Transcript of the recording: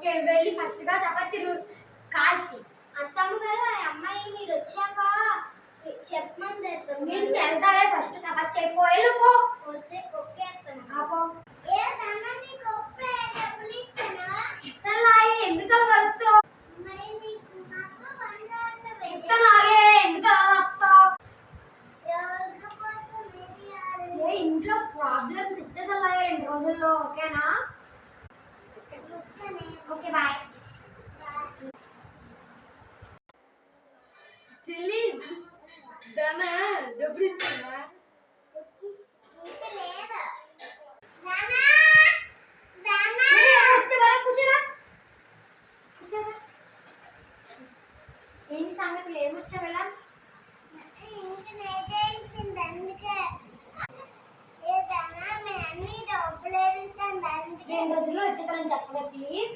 Okay వెళ్ళి first గా చపాతీ కాల్చి. అత్తమ్మ గారు ఆ అమ్మాయి మీరు వచ్చాక చెప్పమని తెస్తాను. నేను చెల్తాలే ఫస్ట్ చపాతీ చేయపోయేలు పో. ఓకే అత్తమ్మ. ఆపో. ఏ నాన్న నీకు ఒప్పుడే డబ్బులు ఇస్తానా? ఇస్తానులాగే ఎందుకు అలా కలుపుతావు? మరి నీకు నాకు పంచాయతీ ఇస్తానులాగే ఎందుకు అలా వస్తావు? ఏ ఇంట్లో ప్రాబ్లమ్స్ ఇచ్చేసలాగే 2 రోజుల్లో ఓకేనా? Okay bye. చెల్లి దానా డబ్బులు ఇచ్చానా? ఏంటి సంగతులు ఏమొచ్చావెలా? 2 రోజుల్లో వచ్చేదాన్ని చెప్పవే ప్లీజ్.